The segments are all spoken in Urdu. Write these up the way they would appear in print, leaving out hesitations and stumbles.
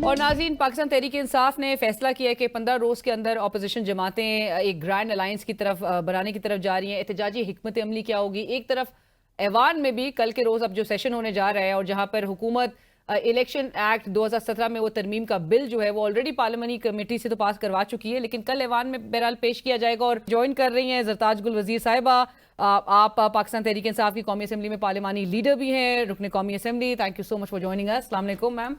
اور ناظرین، پاکستان تحریک انصاف نے فیصلہ کیا ہے کہ 15 روز کے اندر اپوزیشن جماعتیں ایک گرینڈ الائنس کی طرف بنانے کی طرف جا رہی ہیں. احتجاجی حکمت عملی کیا ہوگی؟ ایک طرف ایوان میں بھی کل کے روز اب جو سیشن ہونے جا رہا ہے اور جہاں پر حکومت الیکشن ایکٹ 2017 میں وہ ترمیم کا بل جو ہے وہ آلریڈی پارلیمانی کمیٹی سے تو پاس کروا چکی ہے، لیکن کل ایوان میں بہرحال پیش کیا جائے گا. اور جوائن کر رہی ہیں زرتاج گل وزیر صاحبہ. آپ پاکستان تحریک انصاف کی قومی اسمبلی میں پارلیمانی لیڈر بھی ہیں، رکن قومی assembly. Thank you so much for joining us. السلام علیکم میم.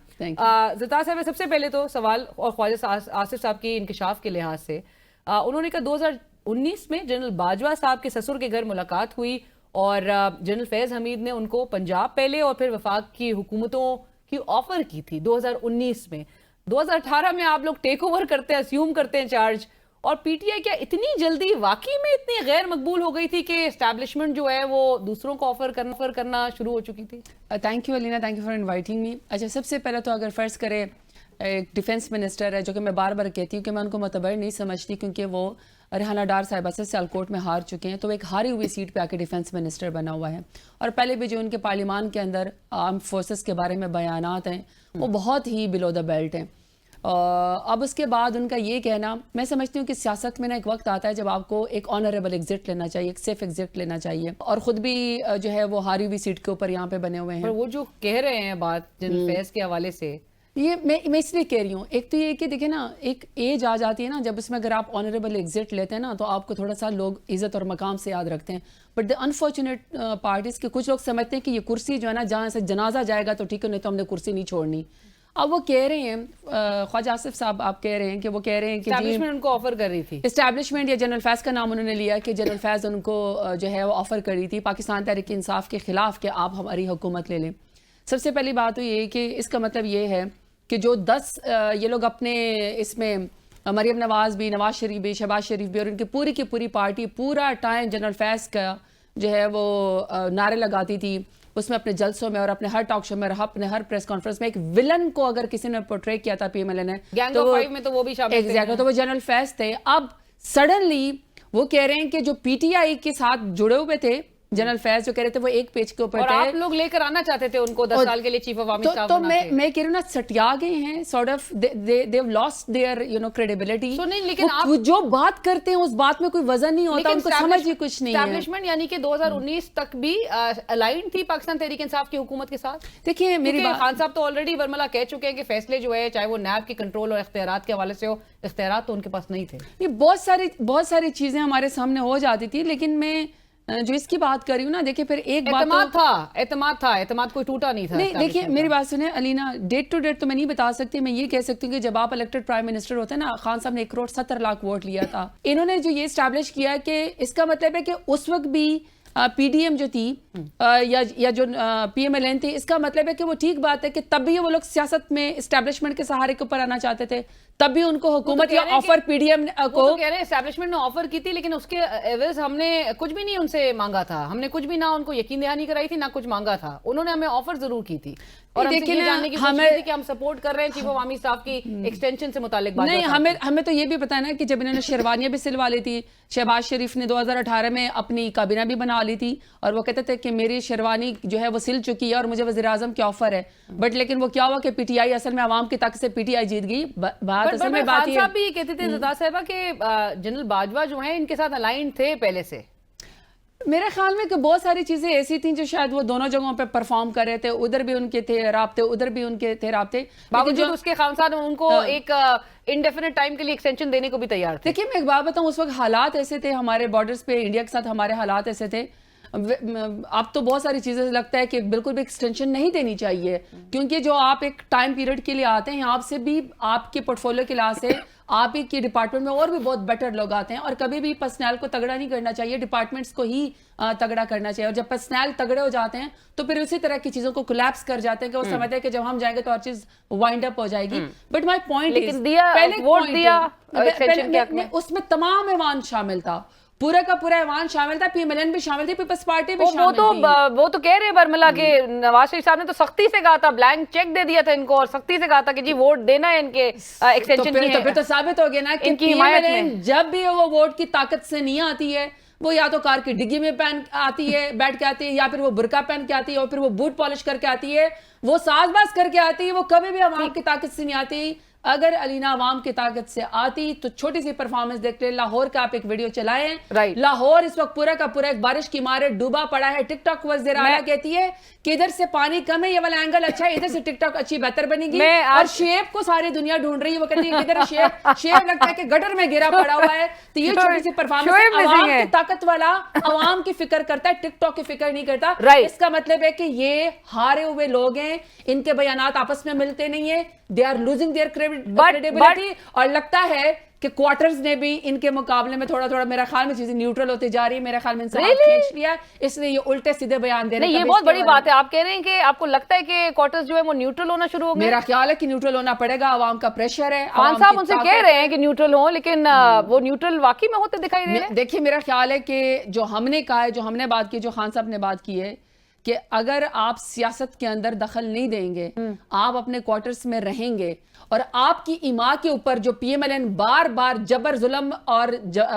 زرتاج صاحب، سب سے پہلے تو سوال اور خواجہ آصف صاحب کے انکشاف کے لحاظ سے انہوں نے کہا 2019 میں جنرل باجوہ صاحب کے سسر کے گھر ملاقات ہوئی اور جنرل فیض حمید نے ان کو پنجاب پہلے اور پھر وفاق کی حکومتوں کی آفر کی تھی 2019 میں. 2018 میں آپ لوگ ٹیک اوور کرتے ہیں، اسیوم کرتے ہیں چارج، اور پی ٹی آئی کیا اتنی جلدی واقعی میں اتنی غیر مقبول ہو گئی تھی کہ اسٹیبلشمنٹ جو ہے وہ دوسروں کو آفر کرنا شروع ہو چکی تھی؟ تھینک یو علینا، thank you for inviting me. اچھا، سب سے پہلے تو اگر فرض کرے ایک ڈیفنس منسٹر ہے، جو کہ میں بار بار کہتی ہوں کہ میں ان کو معتبر نہیں سمجھتی کیونکہ وہ ریحانہ ڈار صاحبہ سے سیالکوٹ میں ہار چکے ہیں، تو ایک ہاری ہوئی سیٹ پہ آ کے ڈیفنس منسٹر بنا ہوا ہے. اور پہلے بھی جو ان کے پارلیمان کے اندر آرم فورسز کے بارے میں بیانات ہیں وہ بہت ہی بلو دا بیلٹ ہیں. اب اس کے بعد ان کا یہ کہنا، میں سمجھتی ہوں کہ سیاست میں ایک وقت آتا ہے جب آپ کو ایک آنریبل ایگزٹ لینا چاہیے، ایک سیف ایگزٹ لینا چاہیے، اور خود بھی جو ہے وہ ہاری ہوئی سیٹ کے اوپر یہاں پہ بنے ہوئے ہیں. وہ جو کہہ رہے ہیں بات جنرل فیض کے حوالے سے، یہ میں اس لیے کہہ رہی ہوں، ایک تو یہ کہ دیکھیں نا، ایک ایج آ جاتی ہے نا جب اس میں اگر آپ آنریبل ایگزٹ لیتے ہیں نا تو آپ کو تھوڑا سا لوگ عزت اور مقام سے یاد رکھتے ہیں. بٹ دا انفارچونیٹ پارٹ اس کہ کچھ لوگ سمجھتے ہیں کہ یہ کرسی جو ہے نا جہاں سے جنازہ جائے گا تو ٹھیک ہے، نہیں تو ہم نے کرسی نہیں چھوڑنی. اب وہ کہہ رہے ہیں، خواجہ آصف صاحب آپ کہہ رہے ہیں کہ وہ کہہ رہے ہیں کہ اسٹیبلشمنٹ ان کو آفر کر رہی تھی، اسٹیبلشمنٹ یا جنرل فیض کا نام انہوں نے لیا کہ جنرل فیض ان کو جو ہے وہ آفر کر رہی تھی پاکستان تحریک انصاف کے خلاف کہ آپ ہماری حکومت لے لیں. سب سے پہلی بات تو یہ کہ اس کا مطلب یہ ہے کہ جو 10 یہ لوگ اپنے اس میں مریم نواز بھی، نواز شریف بھی، شہباز شریف بھی، اور ان کی پوری پارٹی پورا ٹائم جنرل فیض کا جو ہے وہ نعرے لگاتی تھی اس میں اپنے جلسوں میں اور اپنے ہر ٹاک شو میں اور اپنے ہر پریس کانفرنس میں. ایک ویلن کو اگر کسی نے پورٹری کیا تھا پی ایم ایل اے نے، گینگ آف فائیو میں تو وہ بھی شامل تھے، تو وہ جنرل فیض تھے. اب سڈنلی وہ کہہ رہے ہیں کہ جو پی ٹی آئی کے ساتھ جڑے ہوئے تھے جنرل فیض، جو کہہ رہے تھے وہ ایک پیج کے اوپر اور تھے، آپ لوگ لے کر آنا چاہتے تھے ان کو 10 سال کے لیے چیف آف آرمی اسٹاف تو بنا کے. میں کہہ رہی ہوں نا، سٹیا گئے ہیں، sort of they have lost their credibility. لیکن وہ جو بات کرتے ہیں اس بات میں کوئی وزن نہیں ہوتا، ان کو سمجھ ہی کچھ نہیں ہے. اسٹیبلشمنٹ یعنی کہ 2019 تک بھی الائنڈ تھی پاکستان تحریک انصاف کی حکومت کے ساتھ. دیکھیں میری بات، خان صاحب تو آلریڈی برملا کہہ چکے ہیں کہ فیصلے جو ہے چاہے وہ نیب کے کنٹرول اور اختیارات کے حوالے سے ہو، اختیارات تو ان کے پاس نہیں تھے. یہ بہت ساری چیزیں ہمارے سامنے ہو جاتی تھی، لیکن میں جو اس کی بات کر رہی ہوں نا، دیکھیں پھر ایک بات اعتماد کوئی ٹوٹا نہیں تھا. نہیں، دیکھیں میری بات سنیں علینا، ڈیٹ ٹو ڈیٹ تو میں نہیں بتا سکتی. میں یہ کہہ سکتی ہوں کہ جب آپ الیکٹڈ پرائم منسٹر ہوتے ہیں نا، خان صاحب نے 1.70 کروڑ ووٹ لیا تھا. انہوں نے جو یہ اسٹیبلش کیا کہ اس کا مطلب ہے کہ اس وقت بھی پی ڈی ایم جو تھی یا جو پی ایم ایل این تھی، اس کا مطلب ہے کہ وہ ٹھیک بات ہے کہ تب بھی وہ لوگ سیاست میں اسٹیبلشمنٹ کے سہارے کے اوپر آنا چاہتے تھے، تب بھی ان کو حکومت یا آفر پی ڈی ایم کو کہہ رہے ہیں اسٹیبلشمنٹ نے آفر کی تھی، لیکن اس کے عوض ہم نے کچھ بھی نہیں ان سے مانگا تھا. ہم نے کچھ بھی نہ ان کو یقین دہانی کرائی تھی، نہ کچھ مانگا تھا. انہوں نے ہمیں آفر ضرور کی تھی اور ہم سے یہ جاننے کی کوشش کی کہ ہم سپورٹ کر رہے ہیں چیف آف آرمی اسٹاف کی ایکسٹینشن سے متعلق بات. نہیں، ہمیں تو یہ بھی پتا ہے نا کہ جب انہوں نے شیروانیاں بھی سلوا لی تھی، شہباز شریف نے 2018 میں اپنی کابینہ بھی بنا لی تھی اور وہ کہتے تھے کہ میری شیروانی جو ہے وہ سل چکی ہے اور مجھے وزیر اعظم کی آفر ہے. بٹ لیکن وہ کیا ہوا کہ پی ٹی آئی اصل میں عوام کی طاقت سے پی ٹی آئی جیت گئی. بات اصل میں بات یہ بھی کہتے تھے زرتاج صاحبہ کہ جنرل باجوہ جو ہیں ان کے ساتھ الائنڈ تھے پہلے سے. میرے خیال میں کہ بہت ساری چیزیں ایسی تھیں جو شاید وہ دونوں جگہوں پہ پرفارم کر رہے تھے. ادھر بھی ان کے تھے رابطے، ادھر بھی ان کے تھے رابطے، باوجود اس کے خان صاحب ان کو ایک انڈیفینٹ ٹائم کے لیے ایکسٹینشن دینے کو بھی تیار تھے. دیکھیے میں ایک بات بتاؤں، اس وقت حالات ایسے تھے ہمارے بارڈرز پہ، انڈیا کے ساتھ ہمارے حالات ایسے تھے. اب تو بہت ساری چیزیں لگتا ہے کہ بالکل بھی ایکسٹینشن نہیں دینی چاہیے، کیونکہ جو آپ ایک ٹائم پیریڈ کے لیے آتے ہیں، آپ سے بھی آپ کے پورٹ فولیو کے لحاظ سے آپ ہی کی ڈپارٹمنٹ میں اور بھی بہت بیٹر لوگ آتے ہیں، اور کبھی بھی پرسنل کو تگڑا نہیں کرنا چاہیے، ڈپارٹمنٹس کو ہی تگڑا کرنا چاہیے. اور جب پرسنل تگڑے ہو جاتے ہیں تو پھر اسی طرح کی چیزوں کو کولیپس کر جاتے ہیں کہ وہ سمجھتے ہیں کہ جب ہم جائیں گے تو ہر چیز وائنڈ اپ ہو جائے گی. بٹ مائی پوائنٹ اس میں تمام ایوان شامل تھا، پورا کا پورا ایوان شامل تھا، پی ایم ایل این بھی شامل تھی، پیپلز پارٹی بھی شامل تھی. وہ تو کہہ رہے برملا کہ نواز شریف صاحب نے تو سختی سے کہا تھا، بلینک چیک دے دیا تھا ان کو اور سختی سے کہا تھا کہ جی ووٹ دینا ہے ان کے ایکسٹینشن کی. تو پھر تو ثابت ہو گیا نا کہ پی ایم ایل این جب بھی وہ ووٹ کی طاقت سے نہیں آتی ہے وہ یا تو کار کی ڈگی میں پہن آتی ہے بیٹھ کے آتی ہے, یا پھر وہ برقع پہن کے آتی ہے, اور پھر وہ بوٹ پالش کر کے آتی ہے, وہ ساز باز کر کے آتی ہے, وہ کبھی بھی عوام کی طاقت سے نہیں آتی. اگر علینا عوام کی طاقت سے آتی تو چھوٹی سی پرفارمنس دیکھ لیں. لاہور کا آپ ایک ویڈیو چلائیں, لاہور اس وقت پورا کا پورا ایک بارش کی مارے ڈوبا پڑا ہے. ٹک ٹاک وزیر اعلیٰ کہتی ہے کہ ادھر سے پانی کم ہے, یہ والا اینگل اچھا ہے, ادھر سے ٹک ٹاک اچھی بہتر بنے گی. اور شیب کو ساری دنیا ڈھونڈ رہی ہے, وہ کہتی ہے ادھر شیب لگتا ہے کہ گٹر میں گرا پڑا ہوا ہے. تو یہ چھوٹی سی پرفارمنس عوام کی طاقت والا عوام کی فکر کرتا ہے, ٹک ٹاک کی فکر نہیں کرتا. اس کا مطلب ہے کہ یہ ہارے ہوئے لوگ ہیں, ان کے بیانات آپس میں ملتے نہیں ہیں. They are losing their credibility. اور لگتا ہے کہ کوارٹرز نے بھی ان کے مقابلے میں تھوڑا تھوڑا میرا خیال میں چیزیں نیوٹرل ہوتی جا رہی ہے. میرا خیال میں انسان کھینچ لیا, اس لیے یہ الٹے سیدھے بیان دے رہے ہیں. یہ بہت بڑی بات ہے. آپ کہہ رہے ہیں کہ آپ کو لگتا ہے کہ کوارٹرز جو ہے وہ نیوٹرل ہونا شروع ہو گئے. میرا خیال ہے کہ نیوٹرل ہونا پڑے گا, عوام کا پریشر ہے. خان صاحب ان سے کہہ رہے ہیں کہ نیوٹرل ہوں, لیکن وہ نیوٹرل واقعی میں ہوتے دکھائی دے رہے ہیں. دیکھیے میرا خیال ہے کہ جو ہم نے کہا ہے, جو ہم نے بات کی, جو خان صاحب نے بات کی ہے کہ اگر آپ سیاست کے اندر دخل نہیں دیں گے, آپ اپنے کوارٹرز میں رہیں گے, اور آپ کی ایما کے اوپر جو پی ایم ایل این بار بار جبر ظلم اور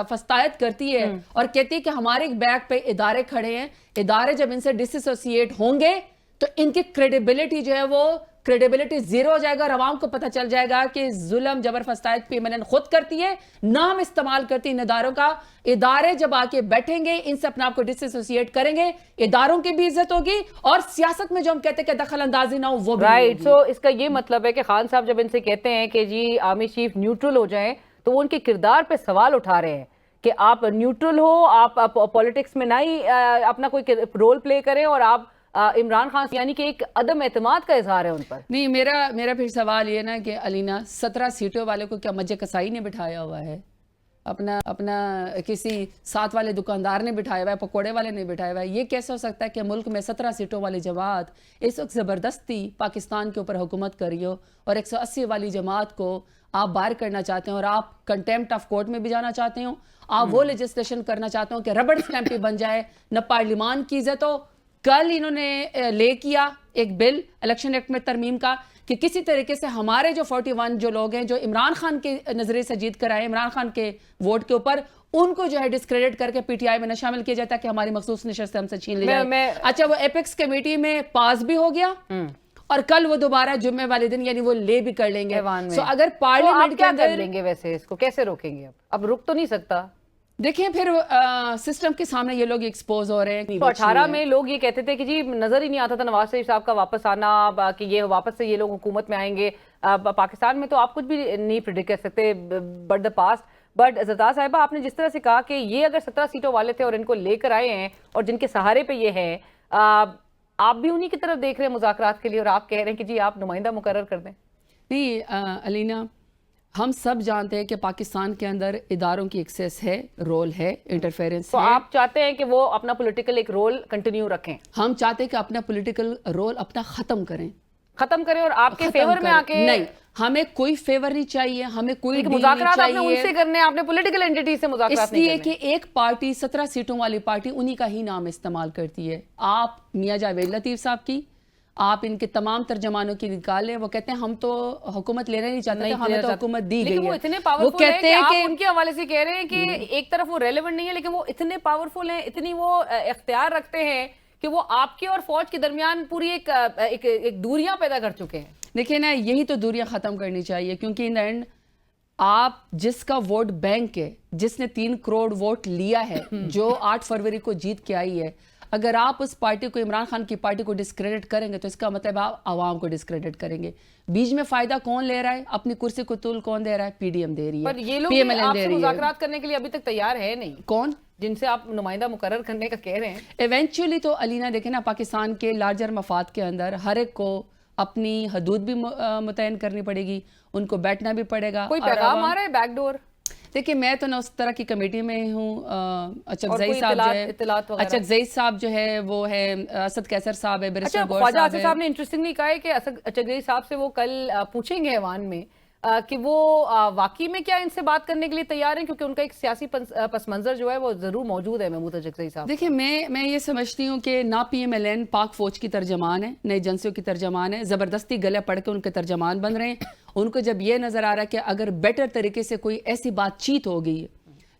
فستایت کرتی ہے اور کہتی ہے کہ ہمارے بیک پہ ادارے کھڑے ہیں, ادارے جب ان سے ڈس ایسوسیٹ ہوں گے تو ان کی کریڈیبلٹی جو ہے وہ کریڈیبلٹی زیرو ہو جائے گا, اور عوام کو پتہ چل جائے گا کہ ظلم جبر فستایت پی ایم ایل این خود کرتی ہے, نام استعمال کرتی ان اداروں کا. ادارے جب آ کے بیٹھیں گے, ان سے اپنا آپ کو ڈس ایسوسیٹ کریں گے, اداروں کی بھی عزت ہوگی, اور سیاست میں جو ہم کہتے ہیں کہ دخل اندازی نہ ہو وہ بھی رائٹ. سو اس کا یہ مطلب ہے کہ خان صاحب جب ان سے کہتے ہیں کہ جی آرمی چیف نیوٹرل ہو جائیں, تو وہ ان کے کردار پہ سوال اٹھا رہے ہیں کہ آپ نیوٹرل ہو, آپ پولیٹکس میں نہ ہی اپنا کوئی رول پلے کریں, اور آپ عمران خان یعنی کہ ایک عدم اعتماد کا اظہار ہے ان پر. نہیں, میرا پھر سوال یہ نا کہ علینا 17 سیٹوں والے کو کیا مجھے کسائی نے بٹھایا ہوا ہے, اپنا کسی ساتھ والے دکاندار نے بٹھایا ہوا ہے, پکوڑے والے نے بٹھایا ہوا ہے؟ یہ کیسے ہو سکتا ہے کہ ملک میں 17 سیٹوں والی جماعت اس وقت زبردستی پاکستان کے اوپر حکومت کر رہی ہو, اور 180 والی جماعت کو آپ باہر کرنا چاہتے ہیں, اور آپ کنٹیمپٹ آف کورٹ میں بھی جانا چاہتے ہو, آپ وہ لیجسلیشن کرنا چاہتے ہو کہ ربڑ اسٹیمپ بن جائے, نہ پارلیمان کی عزت ہو. کل انہوں نے لے کیا ایک بل الیکشن ایکٹ میں ترمیم کا کہ کسی طریقے سے ہمارے جو 41 جو لوگ ہیں جو عمران خان کے نظریے سے جیت کر آئے, عمران خان کے ووٹ کے اوپر, ان کو جو ہے ڈسکریڈٹ کر کے پی ٹی آئی میں نہ شامل کیا جاتا ہے کہ ہماری مخصوص نشست ہم سے چھین لی جائے. اچھا, وہ ایپیکس کمیٹی میں پاس بھی ہو گیا, اور کل وہ دوبارہ جمعے والے دن یعنی وہ لے بھی کر لیں گے. سو اگر پارلیمنٹ کے اندر لیں گے, ویسے اس کو کیسے روکیں گے؟ اب رک تو نہیں سکتا. دیکھیں پھر سسٹم کے سامنے یہ لوگ ایکسپوز ہو رہے ہیں. 18 میں لوگ یہ کہتے تھے کہ جی نظر ہی نہیں آتا تھا نواز شریف صاحب کا واپس آنا, کہ یہ واپس سے یہ لوگ حکومت میں آئیں گے. پاکستان میں تو آپ کچھ بھی نہیں پریڈکٹ کر سکتے بٹ دا پاسٹ. بٹ زرتاز صاحبہ, آپ نے جس طرح سے کہا کہ یہ اگر 17 سیٹوں والے تھے اور ان کو لے کر آئے ہیں, اور جن کے سہارے پہ یہ ہیں, آپ بھی انہی کی طرف دیکھ رہے ہیں مذاکرات کے لیے, اور آپ کہہ رہے ہیں کہ جی آپ نمائندہ مقرر کر دیں. نہیں علینا, ہم سب جانتے ہیں کہ پاکستان کے اندر اداروں کی ایکسیس ہے, رول ہے, انٹرفیرنس ہے. تو آپ چاہتے ہیں کہ وہ اپنا پولیٹیکل ایک رول کنٹینیو رکھیں؟ ہم چاہتے ہیں کہ اپنا پولیٹیکل رول اپنا ختم کریں, اور آپ کے فیور میں آ کے. نہیں, ہمیں کوئی فیور نہیں چاہیے, ہمیں کوئی مذاکرات آپ نے ان سے کرنے, آپ نے پولیٹیکل اینٹی سے مذاکرات نہیں کرنے. اس لیے کہ ایک پارٹی 17 سیٹوں والی پارٹی انہی کا ہی نام استعمال کرتی ہے. آپ میاں جاوید لطیف صاحب کی, آپ ان کے تمام ترجمانوں کی نکال لیں, وہ کہتے ہیں ہم تو حکومت لینا نہیں چاہتے تھے, ہمیں تو حکومت دی گئی ہے. وہ اتنے پاورفل ہیں کہ آپ ان کے حوالے سے کہہ رہے ہیں کہ ایک طرف وہ ریلیونٹ نہیں ہے, لیکن وہ اتنے پاورفل ہیں, اتنی وہ اختیار رکھتے ہیں کہ وہ آپ کے اور فوج کے درمیان پوری ایک دوریاں پیدا کر چکے ہیں. دیکھیں نا, یہی تو دوریاں ختم کرنی چاہیے, کیونکہ ان اینڈ آپ جس کا ووٹ بینک ہے, جس نے 3 کروڑ ووٹ لیا ہے, جو 8 فروری کو جیت کے آئی ہے, اگر آپ اس پارٹی کو, عمران خان کی پارٹی کو ڈسکریڈٹ کریں گے تو اس کا مطلب آپ عوام کو ڈسکریڈٹ کریں گے. بیچ میں فائدہ کون لے رہا ہے, اپنی کرسی کو طول کون دے رہا ہے؟ پی ڈی ایم دے رہی ہے, پر یہ لوگ آپ سے مذاکرات کرنے کے لیے ابھی تک تیار ہے نہیں. کون؟ جن سے آپ نمائندہ مقرر کرنے کا کہہ رہے ہیں. ایونچولی تو علینا دیکھیں نا, پاکستان کے لارجر مفاد کے اندر ہر ایک کو اپنی حدود بھی متعین کرنی پڑے گی, ان کو بیٹھنا بھی پڑے گا. کوئی پیغام آ رہا ہے بیک ڈور؟ دیکھیں میں تو نہ اس طرح کی کمیٹی میں ہوں. اچکزئی صاحب جو ہے وہ ہے, اسد کیسر صاحب ہے, بیرسٹر گور خواجہ آصف صاحب نے انٹرسٹنگلی کہا ہے کہ اچکزئی صاحب سے وہ کل پوچھیں گے ایوان میں کہ وہ واقعی میں کیا ان سے بات کرنے کے لیے تیار ہیں, کیونکہ ان کا ایک سیاسی پس منظر جو ہے وہ ضرور موجود ہے. محمود اچکزئی صاحب, دیکھیں میں یہ سمجھتی ہوں کہ نہ پی ایم ایل این پاک فوج کی ترجمان ہے, نہ ایجنسیوں کی ترجمان ہے, زبردستی گلے پڑھ کے ان کے ترجمان بن رہے ہیں. ان کو جب یہ نظر آ رہا ہے کہ اگر بیٹر طریقے سے کوئی ایسی بات چیت ہو گئی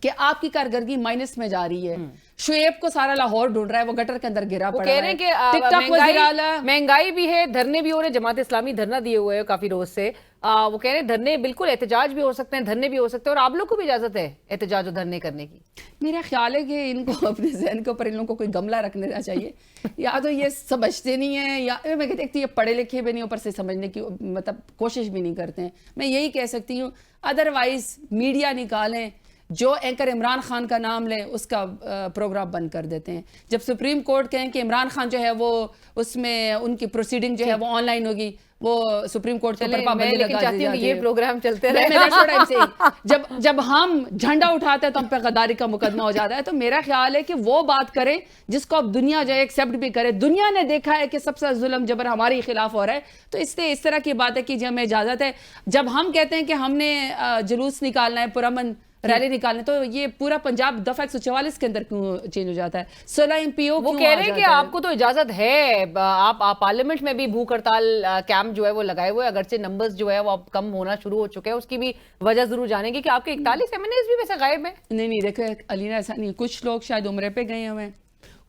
کہ آپ کی کارکردگی مائنس میں جا رہی ہے. شعیب کو سارا لاہور ڈھونڈ رہا ہے, وہ گٹر کے اندر گرا پڑا کہہ رہے ہیں کہ ٹک ٹاک وزیر اعلیٰ مہنگائی بھی ہے, دھرنے بھی ہو رہے ہیں, جماعت اسلامی دھرنا دیے ہوئے ہیں کافی روز سے. وہ کہہ رہے ہیں دھرنے بالکل احتجاج بھی ہو سکتے ہیں, دھرنے بھی ہو سکتے ہیں, اور آپ لوگ کو بھی اجازت ہے احتجاج اور دھرنے کرنے کی. میرا خیال ہے کہ ان کو اپنے ذہن کے اوپر ان لوگوں کو کوئی گملہ رکھنے دینا چاہیے. یا تو یہ سمجھتے نہیں ہیں, یا میں کہتی ہوں یہ پڑھے لکھے بھی نہیں, اوپر سے سمجھنے کی مطلب کوشش بھی نہیں کرتے ہیں. میں یہی کہہ سکتی ہوں, ادروائز میڈیا نکالیں, جو اینکر عمران خان کا نام لیں اس کا پروگرام بند کر دیتے ہیں. جب سپریم کورٹ کہیں کہ عمران خان جو ہے وہ اس میں ان کی پروسیڈنگ جو ہے وہ آن لائن ہوگی, وہ سپریم کورٹ کے اوپر پابندی لگا دی جاتی ہے. یہ پروگرام چلتے رہے. جب ہم جھنڈا اٹھاتے ہیں تو ہم پہ غداری کا مقدمہ ہو جاتا ہے. تو میرا خیال ہے کہ وہ بات کریں جس کو اب دنیا جو ہے ایکسیپٹ بھی کرے. دنیا نے دیکھا ہے کہ سب سے ظلم جبر ہمارے خلاف ہو رہا ہے, تو اس سے اس طرح کی بات ہے کہ جب ہمیں اجازت ہے. جب ہم کہتے ہیں کہ ہم نے جلوس نکالنا ہے, پرامن ریلی نکالنے, تو یہ پورا پنجاب دفعہ 144 کے اندر کیوں چینج ہو جاتا ہے؟ 16 MPO وہ کہہ رہے ہیں کہ آپ کو تو اجازت ہے, آپ پارلیمنٹ میں بھی بھوک ہڑتال کیمپ جو ہے وہ لگائے ہوئے, اگرچہ نمبرز جو ہے وہ اب کم ہونا شروع ہو چکے ہیں. اس کی بھی وجہ ضرور جانیں گے کہ آپ کے 41 MNAs بھی ویسے غائب ہیں. نہیں دیکھیں علینا, ایسا نہیں. کچھ لوگ شاید عمرے پہ گئے ہوئے ہیں,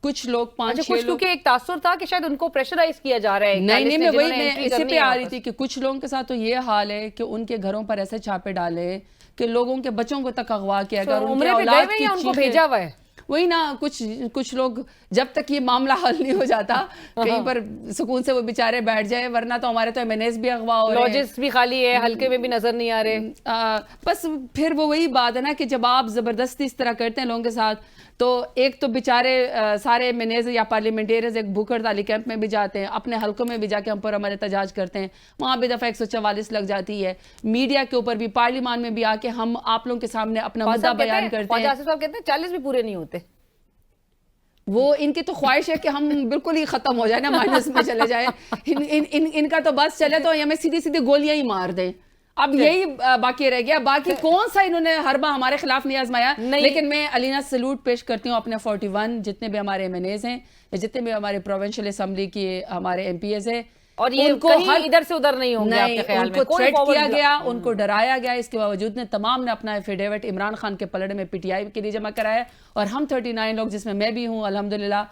کچھ لوگ 5-6 لوگ, کیونکہ ایک تاثر تھا کہ شاید ان کو پریشرائز کیا جا رہا ہے. نہیں میں اسی پہ آ رہی تھی کہ کچھ لوگوں کے ساتھ تو یہ حال ہے کہ ان کے گھروں پر ایسے چھاپے ڈالے کہ لوگوں کے بچوں کو تک اغوا کیا گیا, ان کے اولاد کی ان کو بھیجا ہوا ہے. وہی نا, کچھ لوگ جب تک یہ معاملہ حل نہیں ہو جاتا کہیں پر سکون سے وہ بیچارے بیٹھ جائے, ورنہ تو ہمارے تو MNAs بھی اغوا ہو رہے ہیں, لاجز بھی خالی ہے, حلقے میں بھی نظر نہیں آ رہے. بس پھر وہ وہی بات ہے نا کہ جب آپ زبردستی اس طرح کرتے ہیں لوگوں کے ساتھ, تو ایک تو بیچارے سارے MNAs یا پارلیمنٹیرینز ایک بھوک ہڑتالی کیمپ میں بھی جاتے ہیں, اپنے حلقوں میں بھی جا کے ہم پر عمل احتجاج کرتے ہیں, وہاں بھی دفعہ 144 لگ جاتی ہے. میڈیا کے اوپر بھی, پارلیمان میں بھی آ کے ہم آپ لوگوں کے سامنے اپنا مدعا بیان کرتے ہیں. صاحب کہتے ہیں 40 بھی پورے نہیں ہوتے. وہ ان کی تو خواہش ہے کہ ہم بالکل ہی ختم ہو جائیں نا, مائنس میں چلے جائیں. ان کا تو بس چلے تو ہمیں سیدھی سیدھی گولیاں ہی مار دیں. اب یہی باقی رہ گیا. باقی کون سا انہوں نے حربہ ہمارے خلاف نہیں آزمایا. لیکن میں علینا سلوٹ پیش کرتی ہوں اپنے 41 جتنے بھی ہمارے MNAs ہیں, جتنے بھی ہمارے پروونشل اسمبلی کی ہمارے MPs ہیں, اور یہ کہیں ادھر سے ادھر نہیں ہوں گے آپ کے خیال میں. ان کو تھریٹ کیا گیا, ان کو ڈرایا گیا, اس کے باوجود نے تمام نے اپنا ایفیڈیوٹ عمران خان کے پلڑے میں PTI کے لیے جمع کرایا, اور ہم 39 لوگ جس میں میں بھی ہوں الحمدللہ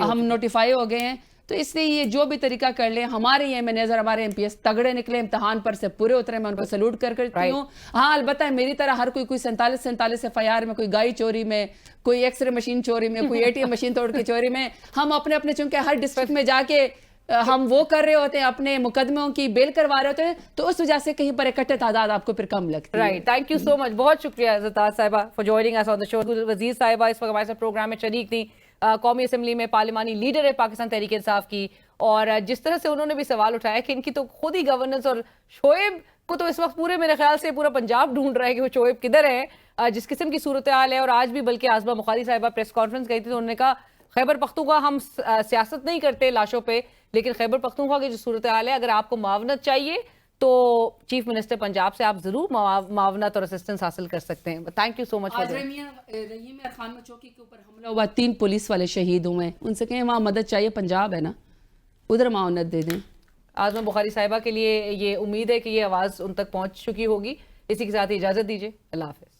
ہم نوٹیفائی ہو گئے ہیں. تو اس لیے یہ جو بھی طریقہ کر لیں, ہمارے یہ MNAs اور ہمارے MPs تگڑے نکلے, امتحان پر سے پورے اترے, میں ان کو سلوٹ کرتی ہوں. ہاں البتہ میری طرح ہر کوئی 47 FIR میں, کوئی گائی چوری میں, کوئی ایکس رے مشین چوری میں, کوئی ATM مشین توڑ کی چوری میں, ہم اپنے چونکہ ہر ڈسٹرکٹ میں جا کے ہم وہ کر رہے ہوتے ہیں, اپنے مقدموں کی بیل کروا رہے ہوتے ہیں, تو اس وجہ سے کہیں پر اکٹھے تعداد آپ کو پھر کم لگتی ہے. رائٹ, تھینک یو سو مچ. بہت شکریہ زرتاج صاحبہ فار جوائننگ اس آن دی شو. وزیر صاحبہ اس وقت ہمارے ساتھ پروگرام میں شریک تھی, قومی اسمبلی میں پارلیمانی لیڈر ہے پاکستان تحریک انصاف کی, اور جس طرح سے انہوں نے بھی سوال اٹھایا کہ ان کی تو خود ہی گورننس, اور شعیب کو تو اس وقت پورے میرے خیال سے پورا پنجاب ڈھونڈ رہا ہے کہ وہ شعیب کدھر ہے, جس قسم کی صورتحال ہے. اور آج بھی بلکہ عاصمہ بخاری صاحبہ پریس کانفرنس گئی تھی, تو انہوں نے کہا خیبر پختونخوا ہم سیاست نہیں کرتے لاشوں پہ, لیکن خیبر پختونخوا کی جو صورتحال ہے, اگر آپ کو معاونت چاہیے تو چیف منسٹر پنجاب سے آپ ضرور معاونت اور اسسٹنس حاصل کر سکتے ہیں. تھینک یو سو مچ. رحیم خان چوکی کے اوپر حملہ ہوا, 3 پولیس والے شہید ہوئے, ان سے کہیں وہاں مدد چاہیے, پنجاب ہے نا, ادھر معاونت دے دیں. عاصمہ بخاری صاحبہ کے لیے یہ امید ہے کہ یہ آواز ان تک پہنچ چکی ہوگی. اسی کے ساتھ اجازت دیجیے, اللہ حافظ.